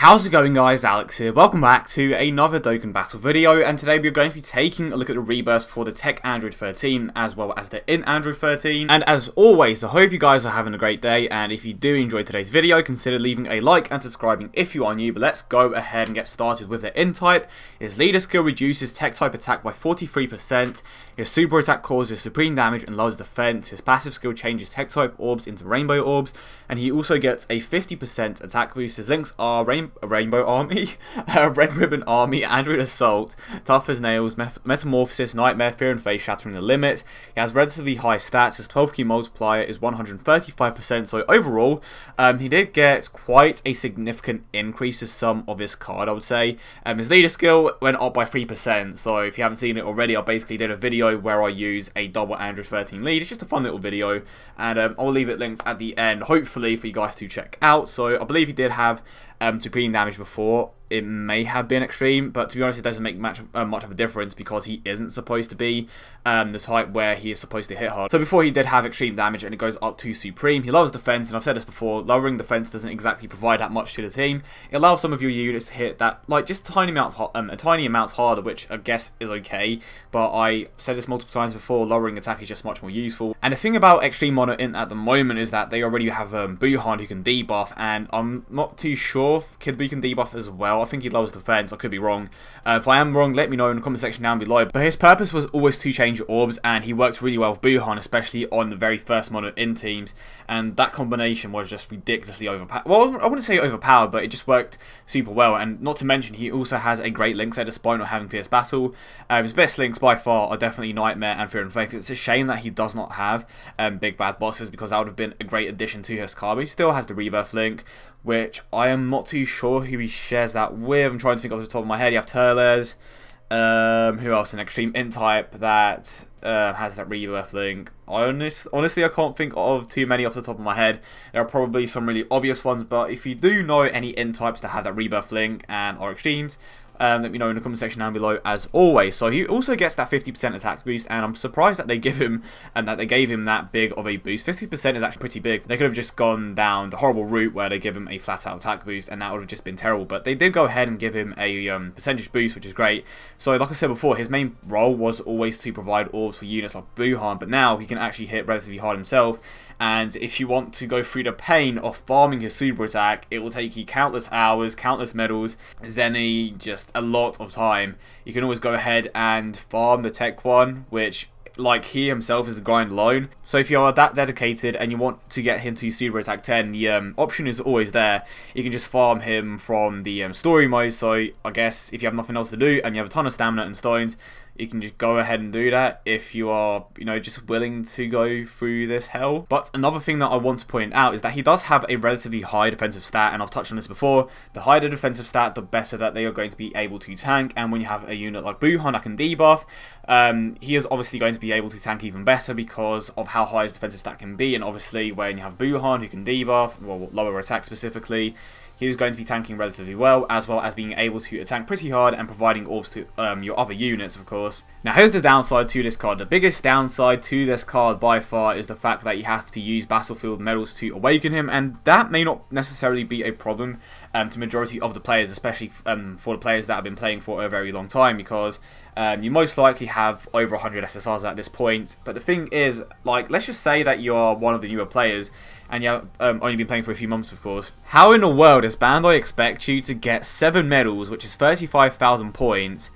How's it going, guys? Alex here. Welcome back to another Dokkan Battle video, and today we're going to be taking a look at the rebirths for the TEQ Android 13 as well as the INT Android 13. And as always, I hope you guys are having a great day, and if you do enjoy today's video, consider leaving a like and subscribing if you are new. But let's go ahead and get started with the INT type. His leader skill reduces TEQ type attack by 43%, his super attack causes supreme damage and lowers defense, his passive skill changes TEQ type orbs into rainbow orbs, and he also gets a 50% attack boost. His links are Rainbow Army, Red Ribbon Army, Android Assault, Tough as Nails, Metamorphosis, Nightmare, Fear and Face, Shattering the Limit. He has relatively high stats. His 12 key multiplier is 135%, so overall he did get quite a significant increase to some of his card, I would say. His leader skill went up by 3%, so if you haven't seen it already, I basically did a video where I use a double Android 13 lead. It's just a fun little video, and I'll leave it linked at the end, hopefully for you guys to check out. So I believe he did have supreme damage before. It may have been extreme, but to be honest, it doesn't make much of a difference because he isn't supposed to be the type where he is supposed to hit hard. So before he did have extreme damage and it goes up to supreme, he lowers defense, and I've said this before, lowering defense doesn't exactly provide that much to the team. It allows some of your units to hit that, like, just a tiny amount harder, which I guess is okay, but I said this multiple times before, lowering attack is just much more useful. And the thing about extreme mono INT at the moment is that they already have Buhan who can debuff, and I'm not too sure if Kid B can debuff as well. I think he lowers defense. I could be wrong. If I am wrong, let me know in the comment section down below. But his purpose was always to change orbs, and he worked really well with Buhan, especially on the very first mono INT teams. And that combination was just ridiculously overpowered. Well, I wouldn't say overpowered, but it just worked super well. And not to mention, he also has a great link set despite not having Fierce Battle. His best links by far are definitely Nightmare and Fear and Faith. It's a shame that he does not have Big Bad Bosses, because that would have been a great addition to his card. But he still has the Rebirth link, which I am not too sure who he shares that with. I'm trying to think off the top of my head. You have Turles. Who else? An extreme INT type that has that Rebirth link. Honestly, I can't think of too many off the top of my head. There are probably some really obvious ones, but if you do know any INT types that have that Rebirth link and are extremes, let me know in the comment section down below as always. So he also gets that 50% attack boost, and I'm surprised that they gave him that big of a boost. 50% is actually pretty big. They could have just gone down the horrible route where they give him a flat out attack boost, and that would have just been terrible. But they did go ahead and give him a percentage boost, which is great. So like I said before, his main role was always to provide orbs for units like Buhan, but now he can actually hit relatively hard himself. And if you want to go through the pain of farming his super attack, it will take you countless hours, countless medals, Zenny, just a lot of time. You can always go ahead and farm the TEQ one, which, like, he himself is a grind alone. So if you are that dedicated and you want to get him to super attack 10, the option is always there. You can just farm him from the story mode. So I guess if you have nothing else to do and you have a ton of stamina and stones, you can just go ahead and do that if you are, just willing to go through this hell. But another thing that I want to point out is that he does have a relatively high defensive stat, and I've touched on this before. The higher the defensive stat, the better that they are going to be able to tank, and when you have a unit like Buhan that can debuff, he is obviously going to be able to tank even better because of how high his defensive stat can be. And obviously when you have Buhan who can debuff, well, lower attack specifically, he's going to be tanking relatively well as being able to tank pretty hard and providing orbs to your other units, of course. Now here's the downside to this card. The biggest downside to this card by far is the fact that you have to use battlefield medals to awaken him, and that may not necessarily be a problem to majority of the players, especially for the players that have been playing for a very long time, because you most likely have over 100 SSRs at this point. But the thing is, like, let's just say that you are one of the newer players and you have only been playing for a few months, of course. How in the world does Bandai expect you to get 7 medals, which is 35,000 points,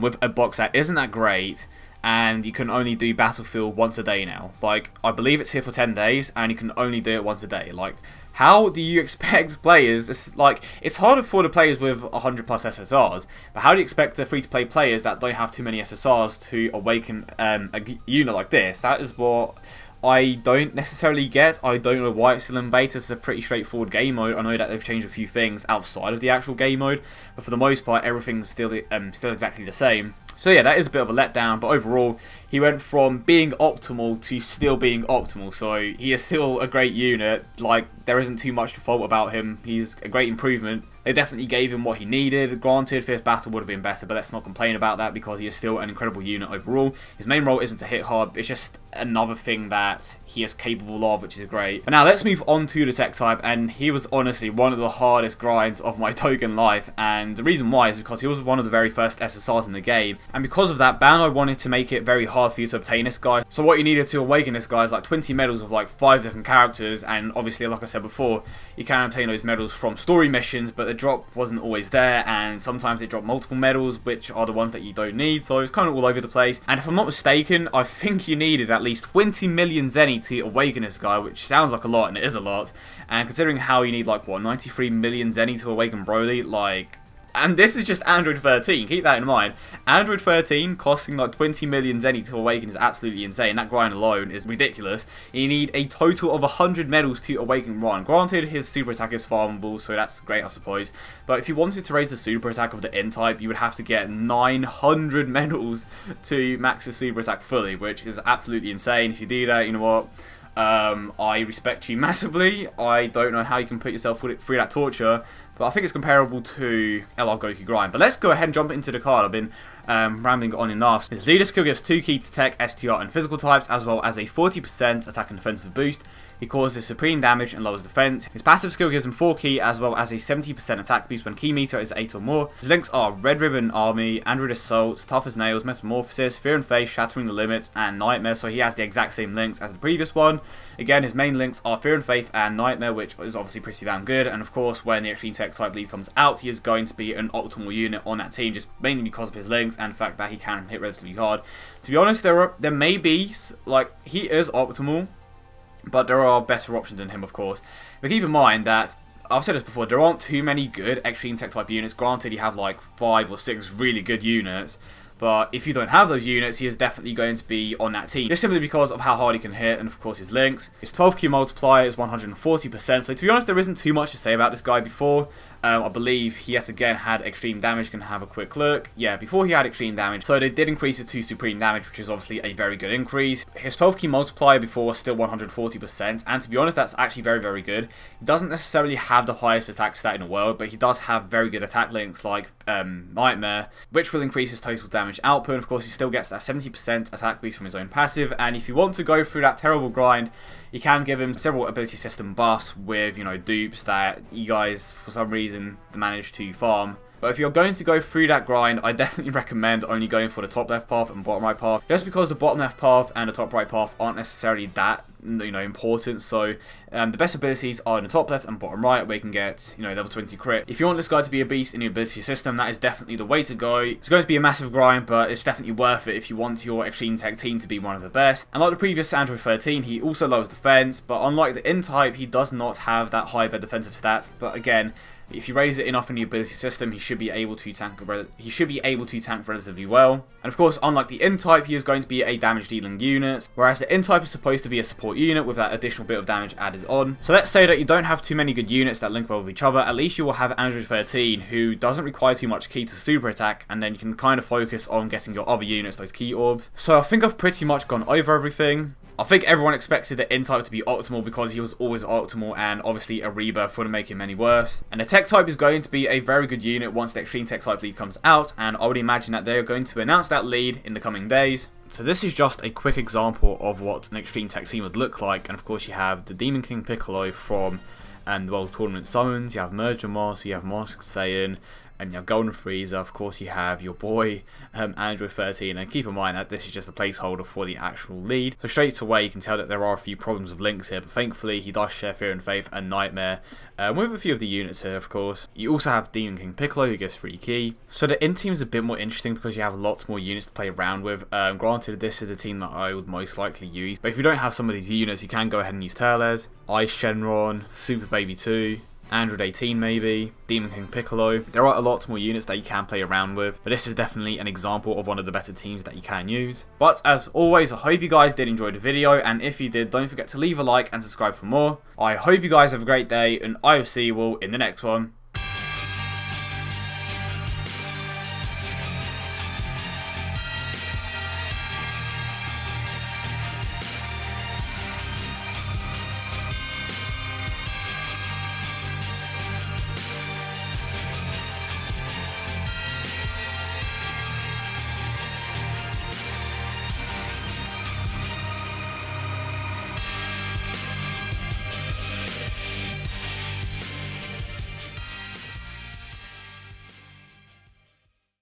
with a box that isn't that great, and you can only do Battlefield once a day now? Like, I believe it's here for 10 days, and you can only do it once a day. Like, how do you expect players, it's harder for the players with 100 plus SSRs, but how do you expect the free-to-play players that don't have too many SSRs to awaken a unit like this? That is what I don't necessarily get. I don't know why it's still in beta. It's a pretty straightforward game mode. I know that they've changed a few things outside of the actual game mode, but for the most part, everything's still exactly the same. So yeah, that is a bit of a letdown, but overall, he went from being optimal to still being optimal. So he is still a great unit. Like, there isn't too much to fault about him. He's a great improvement. They definitely gave him what he needed. Granted, 5th battle would have been better, but let's not complain about that because he is still an incredible unit overall. His main role isn't to hit hard, it's just another thing that he is capable of, which is great. But now let's move on to the tech type, and he was honestly one of the hardest grinds of my Dokkan life, and the reason why is because he was one of the very first SSRs in the game, and because of that, Bandai wanted to make it very hard for you to obtain this guy. So what you needed to awaken this guy is like 20 medals of like 5 different characters, and obviously, like I said before, you can obtain those medals from story missions, but the drop wasn't always there, and sometimes it dropped multiple medals, which are the ones that you don't need, so it's kind of all over the place. And if I'm not mistaken, I think you needed at least 20 million Zenny to awaken this guy, which sounds like a lot, and it is a lot. And considering how you need like, what, 93 million Zenny to awaken Broly, like... And this is just Android 13, keep that in mind. Android 13 costing like 20 million Zenny to awaken is absolutely insane. That grind alone is ridiculous. You need a total of 100 medals to awaken Ron. Granted, his super attack is farmable, so that's great, I suppose. But if you wanted to raise the super attack of the INT type, you would have to get 900 medals to max the super attack fully, which is absolutely insane. If you do that, you know what? I respect you massively. I don't know how you can put yourself through that torture, but I think it's comparable to LR Goku grind. But let's go ahead and jump into the card. I've been rambling on enough. His leader skill gives 2 key to tech, STR and physical types, as well as a 40% attack and defensive boost. He causes supreme damage and lowers defense. His passive skill gives him 4 key, as well as a 70% attack boost when key meter is 8 or more. His links are Red Ribbon Army, Android Assault, Tough as Nails, Metamorphosis, Fear and Faith, Shattering the Limits, and Nightmare, so he has the exact same links as the previous one. Again, his main links are Fear and Faith and Nightmare, which is obviously pretty damn good, and of course, when the Extreme Tech type lead comes out, he is going to be an optimal unit on that team, just mainly because of his links and the fact that he can hit relatively hard. To be honest, there may be, like, he is optimal, but there are better options than him, of course. But keep in mind that, I've said this before, there aren't too many good Extreme Tech type units. Granted, you have like 5 or 6 really good units, but if you don't have those units, he is definitely going to be on that team. Just simply because of how hard he can hit, and of course his links. His 12 Q multiplier is 140%, so to be honest, there isn't too much to say about this guy before. I believe he yet again had extreme damage. Can have a quick look. Yeah, before he had extreme damage, so they did increase it to supreme damage, which is obviously a very good increase. His 12 key multiplier before was still 140%, and to be honest, that's actually very, very good. He doesn't necessarily have the highest attack stat in the world, but he does have very good attack links like Nightmare, which will increase his total damage output. And of course, he still gets that 70% attack boost from his own passive, and if you want to go through that terrible grind, you can give him several ability system buffs with, you know, dupes that you guys, for some reason, managed to farm. But if you're going to go through that grind, I definitely recommend only going for the top left path and bottom right path, just because the bottom left path and the top right path aren't necessarily that, you know, important. So the best abilities are in the top left and bottom right, where you can get, you know, level 20 crit. If you want this guy to be a beast in the ability system, that is definitely the way to go. It's going to be a massive grind, but it's definitely worth it if you want your Extreme Tech team to be one of the best. And like the previous Android 13, he also lowers defense, but unlike the INT type, he does not have that high bed defensive stats. But again, if you raise it enough in the ability system, he should be able to tank relatively well. And of course, unlike the INT type, he is going to be a damage dealing unit, whereas the INT type is supposed to be a support unit with that additional bit of damage added on. So let's say that you don't have too many good units that link well with each other. At least you will have Android 13, who doesn't require too much key to super attack, and then you can kind of focus on getting your other units those key orbs. So I think I've pretty much gone over everything. I think everyone expected the INT type to be optimal because he was always optimal, and obviously a rebirth wouldn't make him any worse. And the tech type is going to be a very good unit once the Extreme Tech type lead comes out, and I would imagine that they are going to announce that lead in the coming days. So this is just a quick example of what an Extreme Tech team would look like, and of course you have the Demon King Piccolo from the World Tournament Summons, you have Merger Moss, you have Masked Saiyan, and you have Golden Frieza. Of course you have your boy Android 13, and keep in mind that this is just a placeholder for the actual lead. So straight away you can tell that there are a few problems with links here, but thankfully he does share Fear and Faith and Nightmare with a few of the units here. Of course you also have Demon King Piccolo, who gets free key. So the INT team is a bit more interesting because you have lots more units to play around with. Granted, this is the team that I would most likely use, but if you don't have some of these units, you can go ahead and use Teles, Ice Shenron, Super Baby 2, Android 18 maybe, Demon King Piccolo. There are a lot more units that you can play around with, but this is definitely an example of one of the better teams that you can use. But as always, I hope you guys did enjoy the video, and if you did, don't forget to leave a like and subscribe for more. I hope you guys have a great day, and I will see you all in the next one.